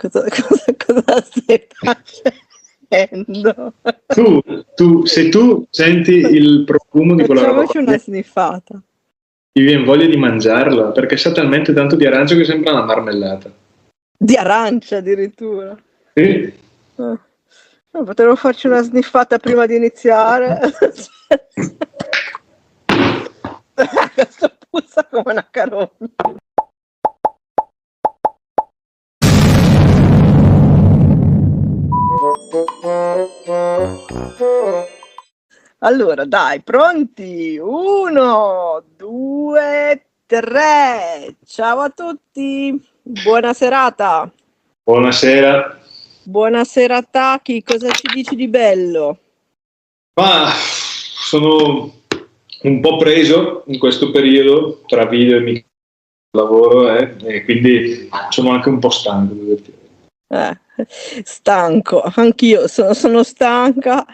Cosa stai facendo? Se tu senti il profumo di quella roba, Facciamoci una sniffata. ti viene voglia di mangiarla, perché sa talmente tanto di arancio che sembra una marmellata. Di arancia addirittura. Sì. Potremmo farci una sniffata prima di iniziare. Questo puzza come una carogna. Allora, dai, pronti? 1, 2, 3. Ciao a tutti. Buona serata. Buonasera. Buonasera Taki, cosa ci dici di bello? Ma sono un po' preso in questo periodo tra video e lavoro, e quindi sono anche un po' stanco. Stanco, anch'io sono stanca,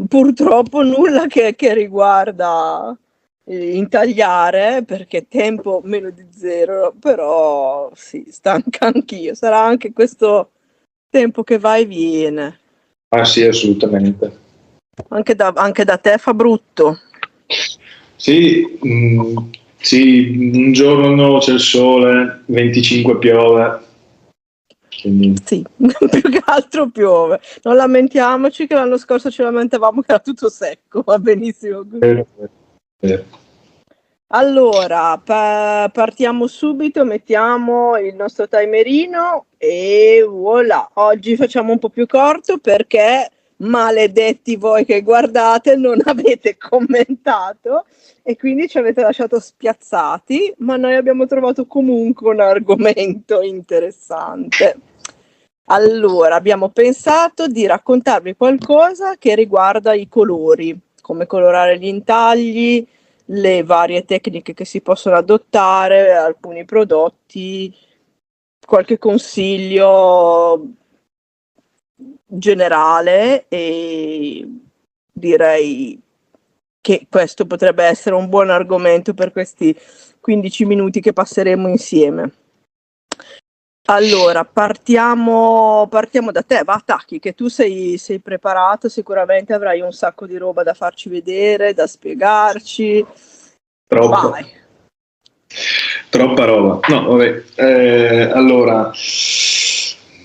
purtroppo nulla che riguarda intagliare, perché tempo meno di zero, però sì, stanca anch'io, sarà anche questo tempo che va e viene. Ah sì, assolutamente. Anche da te fa brutto. Sì, sì, un giorno c'è il sole, 25 piove. Quindi... Sì, più che altro piove. Non lamentiamoci che l'anno scorso ci lamentavamo che era tutto secco, va benissimo così. Allora, partiamo subito, mettiamo il nostro timerino e voilà. Oggi facciamo un po' più corto perché, maledetti voi che guardate, non avete commentato e quindi ci avete lasciato spiazzati, ma noi abbiamo trovato comunque un argomento interessante. Allora, abbiamo pensato di raccontarvi qualcosa che riguarda i colori, come colorare gli intagli, le varie tecniche che si possono adottare, alcuni prodotti, qualche consiglio generale, e direi che questo potrebbe essere un buon argomento per questi 15 minuti che passeremo insieme. Allora, partiamo da te, va Taki, che tu sei preparato, sicuramente avrai un sacco di roba da farci vedere, da spiegarci. Troppo. Vai. Troppa roba. No, vabbè. Allora,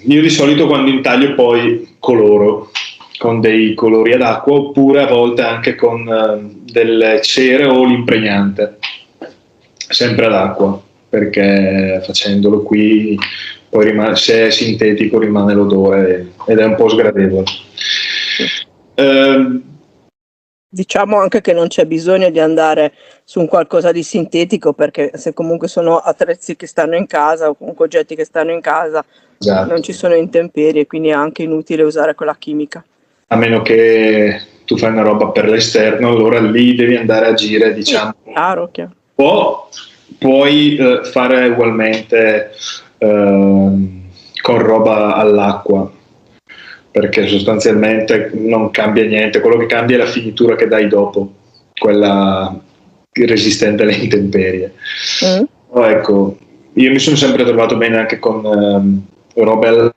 io di solito quando intaglio poi coloro con dei colori ad acqua, oppure a volte anche con delle cere o l'impregnante, sempre ad acqua, perché facendolo qui poi se è sintetico rimane l'odore ed è un po' sgradevole. Diciamo anche che non c'è bisogno di andare su un qualcosa di sintetico, perché se comunque sono attrezzi che stanno in casa o comunque oggetti che stanno in casa, esatto, non ci sono intemperie, quindi è anche inutile usare quella chimica. A meno che tu fai una roba per l'esterno, allora lì devi andare a agire, diciamo. Sì, chiaro. Puoi fare ugualmente con roba all'acqua, perché sostanzialmente non cambia niente, quello che cambia è la finitura che dai dopo, quella resistente alle intemperie. Ecco, io mi sono sempre trovato bene anche con robe all'acqua,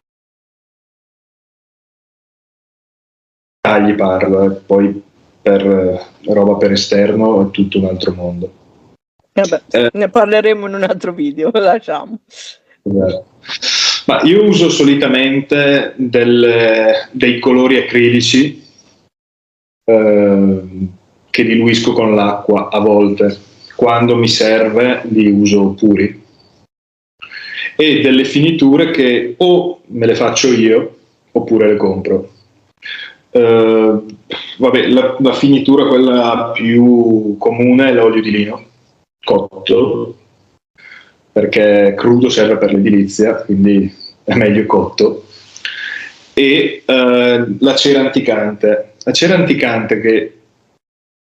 parlo, poi per roba per esterno è tutto un altro mondo. Vabbè, ne parleremo in un altro video, lo lasciamo. Ma io uso solitamente dei colori acrilici che diluisco con l'acqua a volte, quando mi serve li uso puri, e delle finiture che o me le faccio io oppure le compro. Vabbè, la finitura quella più comune è l'olio di lino cotto, perché crudo serve per l'edilizia, quindi è meglio cotto, e la cera anticante. La cera anticante, che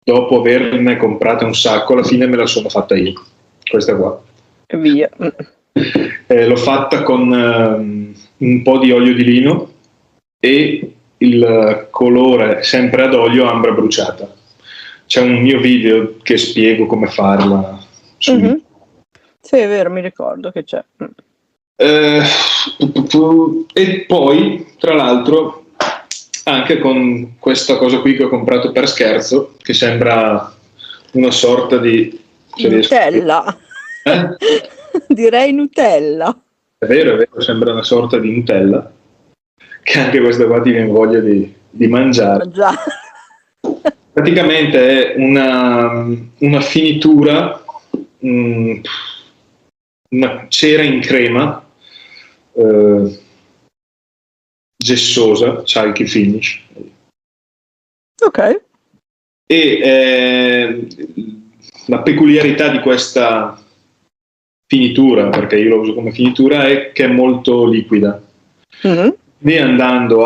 dopo averne comprata un sacco, alla fine me la sono fatta io, questa qua. E via. L'ho fatta con un po' di olio di lino e il colore sempre ad olio ambra bruciata. C'è un mio video che spiego come farla. Sì, è vero, mi ricordo che c'è. E poi, tra l'altro, anche con questa cosa qui che ho comprato per scherzo, che sembra una sorta di Nutella. Direi Nutella. È vero, sembra una sorta di Nutella, che anche questa qua ti viene voglia di mangiare. Praticamente è una finitura, una cera in crema, gessosa, chalky finish. Ok. E la peculiarità di questa finitura, perché io lo uso come finitura, è che è molto liquida. Mm-hmm. Quindi andando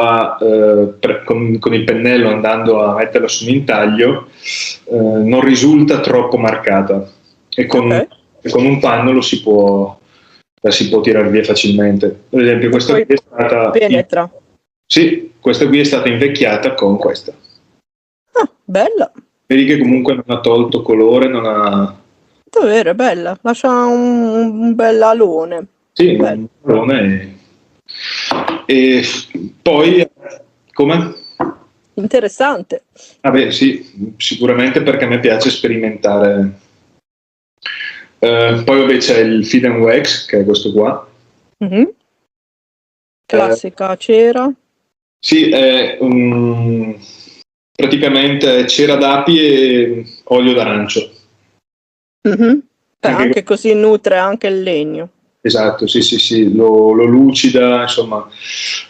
con il pennello, andando a metterla su un intaglio, non risulta troppo marcata, e con un panno la si può tirare via facilmente. Ad esempio, questa qui è stata penetra. Sì, questa qui è stata invecchiata con questa. Ah, bella. Vedi che comunque non ha tolto colore, non ha... Davvero, è bella, lascia un bel alone. Sì, bello. Un alone e poi, come? Interessante. Vabbè, sì, sicuramente, perché a me piace sperimentare. Poi vabbè, c'è il Feed and Wax, che è questo qua. Mm-hmm. Classica cera. Sì, è praticamente cera d'api e olio d'arancio. Mm-hmm. Anche così nutre anche il legno. Esatto, sì, lo lucida, insomma,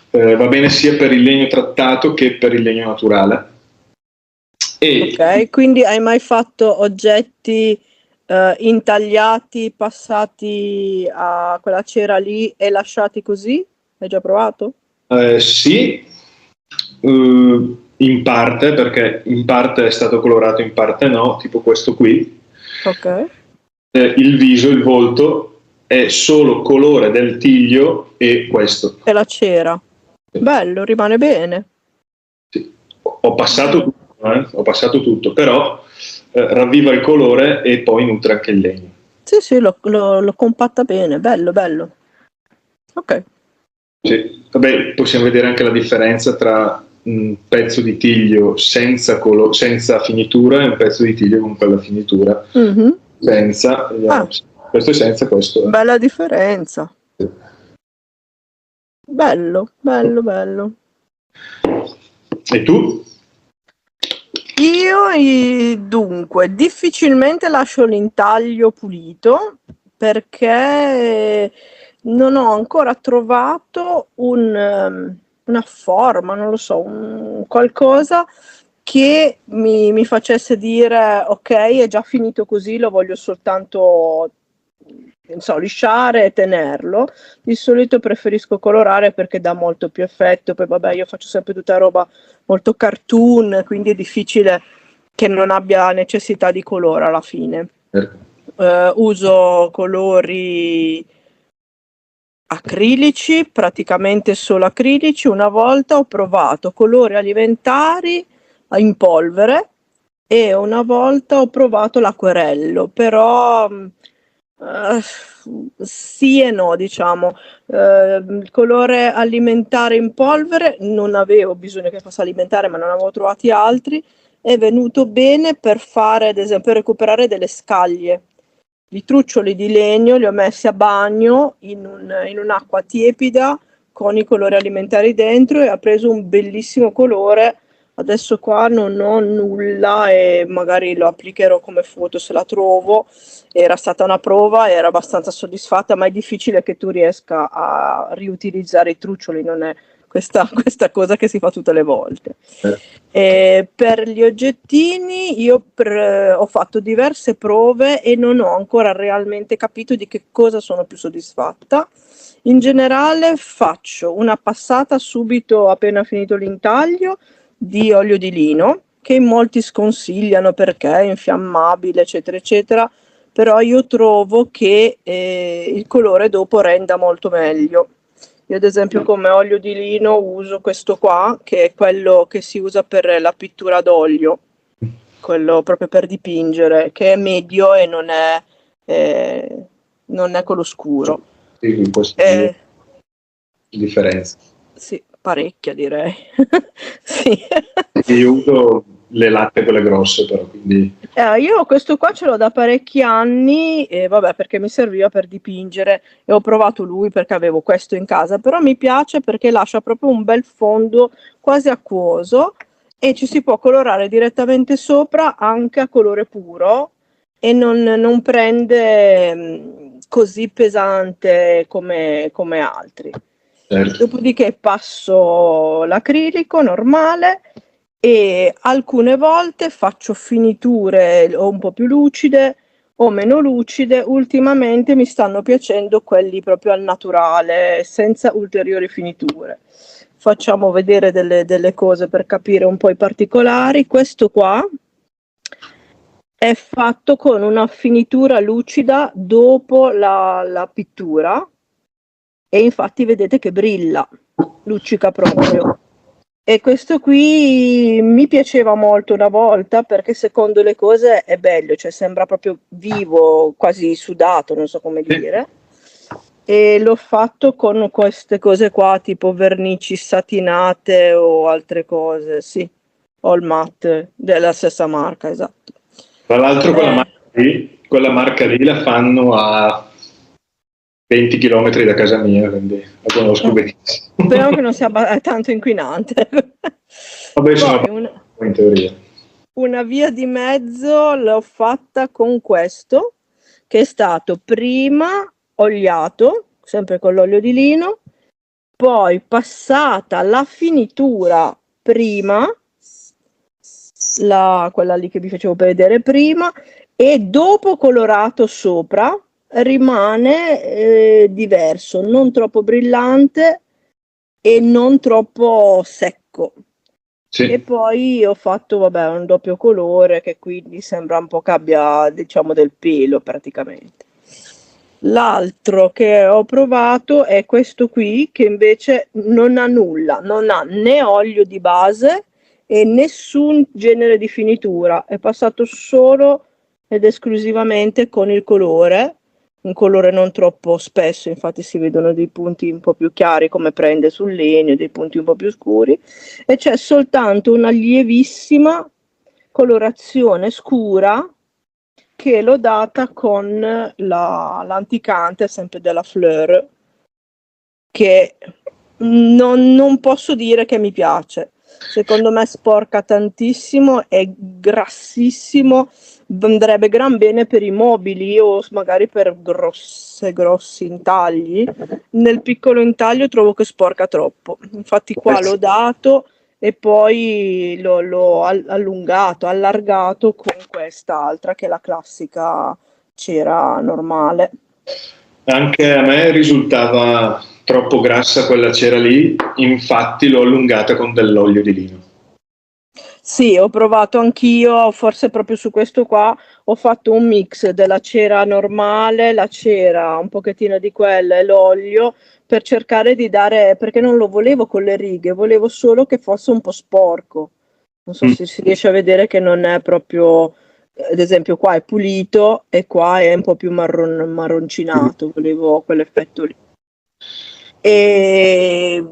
va bene sia per il legno trattato che per il legno naturale. Ok, quindi hai mai fatto oggetti intagliati, passati a quella cera lì e lasciati così? Hai già provato? Sì, in parte, perché in parte è stato colorato, in parte no, tipo questo qui. Ok. Il viso, il volto, è solo colore del tiglio e questo. E la cera. Bello, rimane bene. Sì. Ho passato tutto, però ravviva il colore e poi nutre anche il legno. Sì, lo compatta bene, bello. Ok. Sì. Vabbè, possiamo vedere anche la differenza tra un pezzo di tiglio senza finitura e un pezzo di tiglio con quella finitura. Mm-hmm. Senza, questo è senza, questo è. Bella differenza. Sì. Bello. E tu? Io dunque difficilmente lascio l'intaglio pulito, perché non ho ancora trovato una forma, non lo so, qualcosa che mi facesse dire ok, è già finito così, lo voglio soltanto, non so, lisciare e tenerlo. Di solito preferisco colorare perché dà molto più effetto. Poi vabbè, io faccio sempre tutta roba molto cartoon, quindi è difficile che non abbia necessità di colore alla fine. Uso colori acrilici, praticamente solo acrilici. Una volta ho provato colori alimentari in polvere e una volta ho provato l'acquerello, però sì e no, diciamo. Il colore alimentare in polvere non avevo bisogno che fosse alimentare, ma non avevo trovati altri. È venuto bene per fare, ad esempio, per recuperare delle scaglie. I truccioli di legno li ho messi a bagno in un'acqua tiepida con i colori alimentari dentro e ha preso un bellissimo colore. Adesso qua non ho nulla e magari lo applicherò come foto se la trovo. Era stata una prova, ero abbastanza soddisfatta, ma è difficile che tu riesca a riutilizzare i truccioli, non è questa cosa che si fa tutte le volte. Per gli oggettini io ho fatto diverse prove e non ho ancora realmente capito di che cosa sono più soddisfatta. In generale faccio una passata subito appena finito l'intaglio di olio di lino, che in molti sconsigliano perché è infiammabile, eccetera, eccetera, però io trovo che il colore dopo renda molto meglio. Io ad esempio come olio di lino uso questo qua, che è quello che si usa per la pittura d'olio, quello proprio per dipingere, che è medio e non è quello scuro. Sì, differenza. Sì, parecchia direi. Sì. Io uso le latte quelle grosse però, quindi... Io questo qua ce l'ho da parecchi anni, e vabbè, perché mi serviva per dipingere e ho provato lui perché avevo questo in casa, però mi piace perché lascia proprio un bel fondo quasi acquoso e ci si può colorare direttamente sopra anche a colore puro e non prende così pesante come altri. Certo. Dopodiché passo l'acrilico normale e alcune volte faccio finiture o un po' più lucide o meno lucide. Ultimamente mi stanno piacendo quelli proprio al naturale, senza ulteriori finiture. Facciamo vedere delle cose per capire un po' i particolari. Questo qua è fatto con una finitura lucida dopo la pittura e infatti vedete che brilla, luccica proprio. E questo qui mi piaceva molto una volta perché secondo le cose è bello, cioè sembra proprio vivo, quasi sudato, non so come dire. E l'ho fatto con queste cose qua, tipo vernici satinate o altre cose, sì, All Matte della stessa marca, esatto. Tra l'altro quella marca lì la fanno a 20 km da casa mia, quindi la conosco benissimo. Speriamo che non sia tanto inquinante. Vabbè, sono Poi in teoria. una via di mezzo l'ho fatta con questo, che è stato prima oliato, sempre con l'olio di lino, poi passata la finitura prima, quella lì che vi facevo vedere prima, e dopo colorato sopra. Rimane diverso, non troppo brillante e non troppo secco. Sì. E poi ho fatto, vabbè, un doppio colore che quindi sembra un po' che abbia, diciamo, del pelo praticamente. L'altro che ho provato è questo qui, che invece non ha nulla, non ha né olio di base e nessun genere di finitura, è passato solo ed esclusivamente con il colore, un colore non troppo spesso, infatti si vedono dei punti un po' più chiari come prende sul legno, dei punti un po' più scuri, e c'è soltanto una lievissima colorazione scura che l'ho data con l'anticante sempre della Fleur, che non posso dire che mi piace. Secondo me sporca tantissimo, è grassissimo, andrebbe gran bene per i mobili o magari per grossi intagli. Nel piccolo intaglio trovo che sporca troppo, infatti qua l'ho dato e poi l'ho allungato, allargato con quest'altra che è la classica cera normale. Anche a me risultava troppo grassa quella cera lì, infatti l'ho allungata con dell'olio di lino. Sì, ho provato anch'io, forse proprio su questo qua ho fatto un mix della cera normale, la cera, un pochettino di quella e l'olio per cercare di dare, perché non lo volevo con le righe, volevo solo che fosse un po' sporco. Non so se si riesce a vedere che non è proprio, ad esempio qua è pulito e qua è un po' più marroncinato, volevo quell'effetto lì. E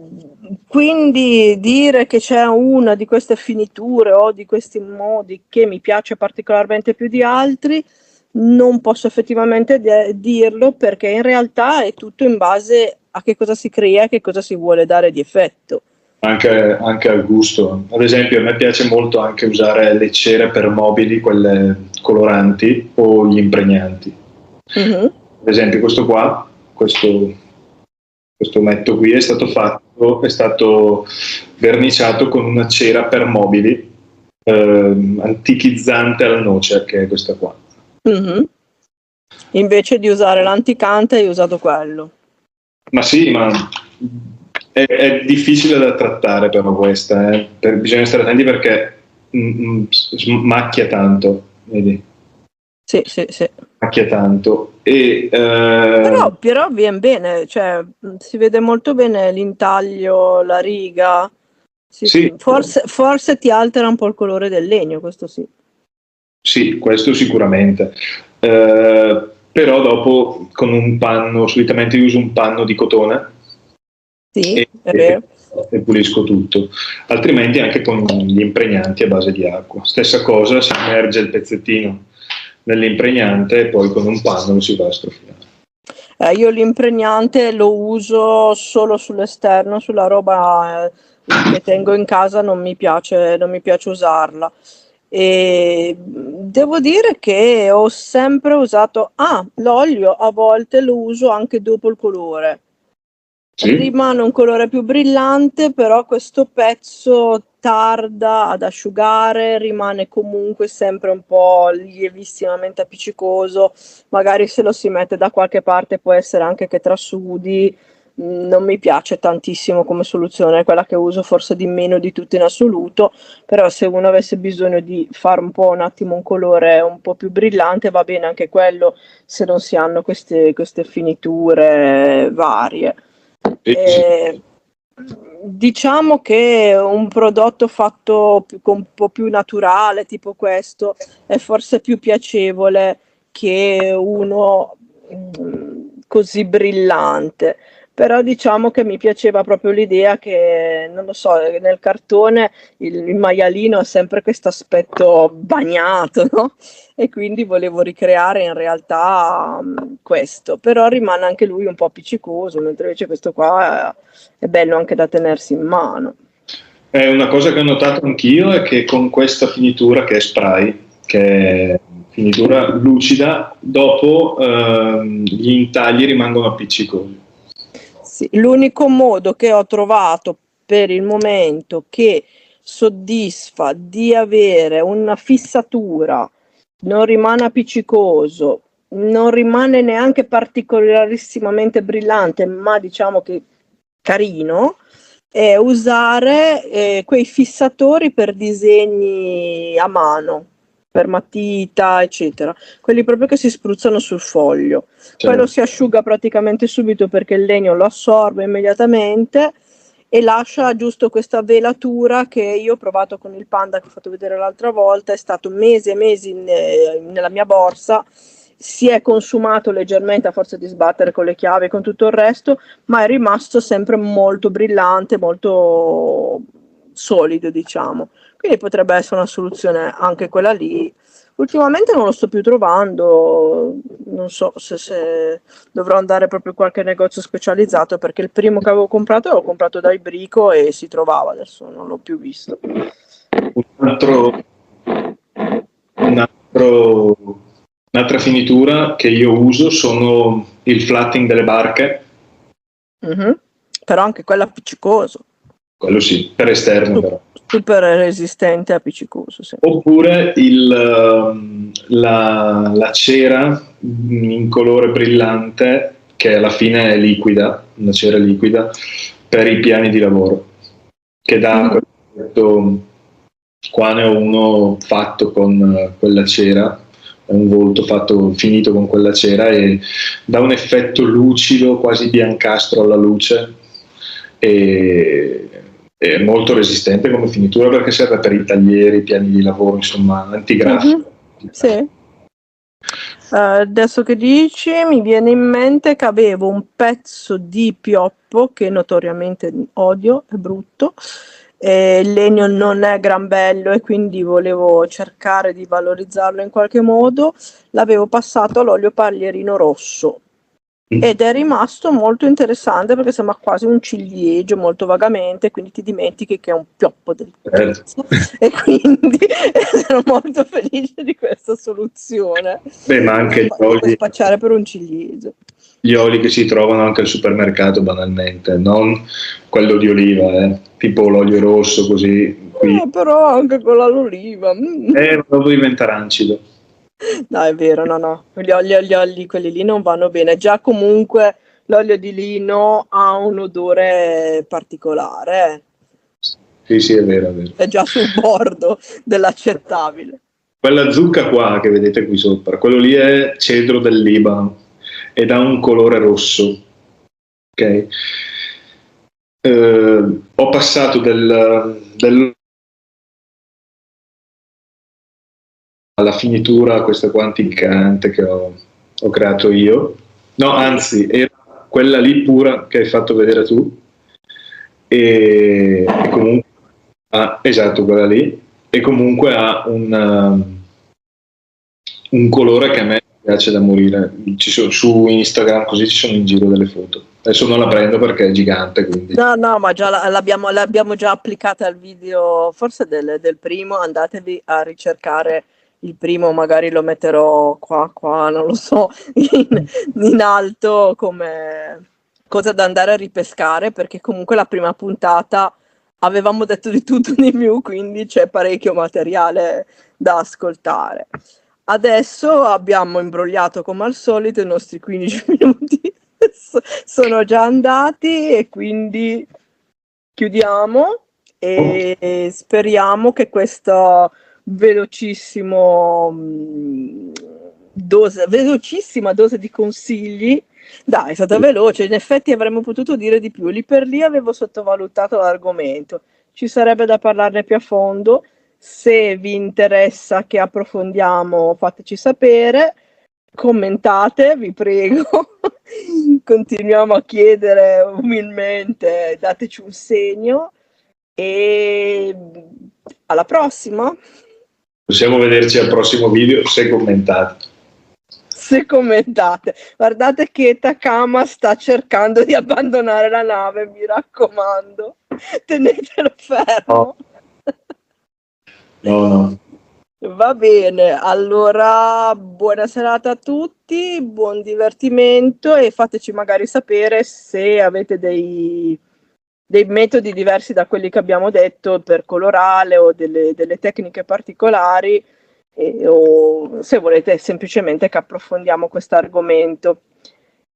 quindi dire che c'è una di queste finiture o di questi modi che mi piace particolarmente più di altri, non posso effettivamente dirlo perché in realtà è tutto in base a che cosa si crea e che cosa si vuole dare di effetto. Anche al gusto. Ad esempio a me piace molto anche usare le cere per mobili, quelle coloranti o gli impregnanti. Mm-hmm. Ad esempio questo qua, questo metto qui è stato verniciato con una cera per mobili antichizzante alla noce, che è questa qua. Mm-hmm. Invece di usare l'anticante hai usato quello. Ma sì, ma è difficile da trattare però questa, bisogna stare attenti perché macchia tanto, vedi? Sì. Macchia tanto. Però viene bene, cioè si vede molto bene l'intaglio, la riga. Sì. Forse ti altera un po' il colore del legno, questo sì. Sì, questo sicuramente. Però dopo con un panno, solitamente io uso un panno di cotone Sì, è vero. E pulisco tutto, altrimenti anche con gli impregnanti a base di acqua. Stessa cosa, si immerge il pezzettino nell'impregnante e poi con un panno lo si va a strofinare. Io l'impregnante lo uso solo sull'esterno, sulla roba che tengo in casa non mi piace usarla. E devo dire che ho sempre usato l'olio, a volte lo uso anche dopo il colore. Sì? Rimane un colore più brillante, però questo pezzo tarda ad asciugare, rimane comunque sempre un po' lievissimamente appiccicoso. Magari se lo si mette da qualche parte può essere anche che trasudi. Non mi piace tantissimo come soluzione, è quella che uso forse di meno di tutte in assoluto, però se uno avesse bisogno di fare un attimo un colore un po' più brillante va bene anche quello, se non si hanno queste finiture varie. Sì. Diciamo che un prodotto fatto un po' più naturale, tipo questo, è forse più piacevole che uno così brillante. Però diciamo che mi piaceva proprio l'idea che, non lo so, nel cartone il maialino ha sempre questo aspetto bagnato, no? E quindi volevo ricreare in realtà questo, però rimane anche lui un po' appiccicoso, mentre invece questo qua è bello anche da tenersi in mano. È una cosa che ho notato anch'io è che con questa finitura che è spray, che è finitura lucida, dopo gli intagli rimangono appiccicosi. Sì, l'unico modo che ho trovato per il momento che soddisfa di avere una fissatura, non rimane appiccicoso, non rimane neanche particolarissimamente brillante, ma diciamo che carino, è usare quei fissatori per disegni a mano, per matita, eccetera. Quelli proprio che si spruzzano sul foglio. Quello si asciuga praticamente subito perché il legno lo assorbe immediatamente e lascia giusto questa velatura che io ho provato con il Panda che ho fatto vedere l'altra volta, è stato mesi e mesi nella mia borsa, si è consumato leggermente a forza di sbattere con le chiavi e con tutto il resto, ma è rimasto sempre molto brillante, molto solido, diciamo. Quindi potrebbe essere una soluzione anche quella lì. Ultimamente non lo sto più trovando, non so se dovrò andare proprio in qualche negozio specializzato perché il primo che avevo comprato l'ho comprato dai Brico e si trovava, adesso non l'ho più visto. Un'altra finitura che io uso sono il flatting delle barche. Però anche quello appiccicoso. Quello sì, per esterno però. Super resistente e appiccicoso, sì. Oppure la cera in colore brillante, che alla fine è liquida, una cera liquida, per i piani di lavoro, che dà questo. Qua ne ho uno fatto con quella cera, un volto finito con quella cera e dà un effetto lucido, quasi biancastro alla luce, e è molto resistente come finitura perché serve per i taglieri, i piani di lavoro, insomma, antigrafico. Sì. Adesso che dici mi viene in mente che avevo un pezzo di pioppo che notoriamente odio, è brutto, il legno non è gran bello e quindi volevo cercare di valorizzarlo in qualche modo, l'avevo passato all'olio paglierino rosso ed è rimasto molto interessante perché sembra quasi un ciliegio molto vagamente, quindi ti dimentichi che è un pioppo del cazzo e quindi ero molto felice di questa soluzione. Beh, ma anche gli oli, puoi spacciare per un ciliegio. Gli oli che si trovano anche al supermercato banalmente, non quello di oliva, tipo l'olio rosso così. Qui. Però anche con l'oliva. Dopo diventa arancido. No, è vero, no. Gli oli, quelli lì non vanno bene. Già comunque l'olio di lino ha un odore particolare. Sì, è vero. È già sul bordo dell'accettabile. Quella zucca qua che vedete qui sopra, quello lì è cedro del Libano ed ha un colore rosso. Ok? Ho passato alla finitura questa qua anticante che ho creato io. No, anzi, era quella lì pura che hai fatto vedere tu. e comunque esatto, quella lì, e comunque ha un colore che a me piace da morire. Su Instagram così ci sono in giro delle foto. Adesso non la prendo perché è gigante, quindi. No, ma già l'abbiamo già applicata al video, forse del primo. Andatevi a ricercare il primo, magari lo metterò qua, non lo so, in alto come cosa da andare a ripescare, perché comunque la prima puntata avevamo detto di tutto di più, quindi c'è parecchio materiale da ascoltare. Adesso abbiamo imbrogliato come al solito i nostri 15 minuti, sono già andati e quindi chiudiamo e speriamo che questa velocissima dose di consigli, dai, è stata veloce, in effetti avremmo potuto dire di più, lì per lì avevo sottovalutato l'argomento, ci sarebbe da parlarne più a fondo. Se vi interessa che approfondiamo, fateci sapere, commentate, vi prego, continuiamo a chiedere umilmente, dateci un segno e alla prossima. Possiamo vederci al prossimo video se commentate. Se commentate, guardate che Takama sta cercando di abbandonare la nave, mi raccomando, tenetelo fermo. No. Va bene, allora buona serata a tutti, buon divertimento e fateci magari sapere se avete dei metodi diversi da quelli che abbiamo detto per colorare o delle tecniche particolari o se volete semplicemente che approfondiamo questo argomento.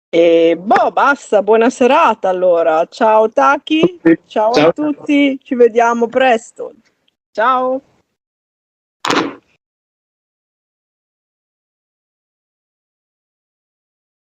E basta, buona serata allora. Ciao Taki, ciao a tutti, ci vediamo presto. Ciao.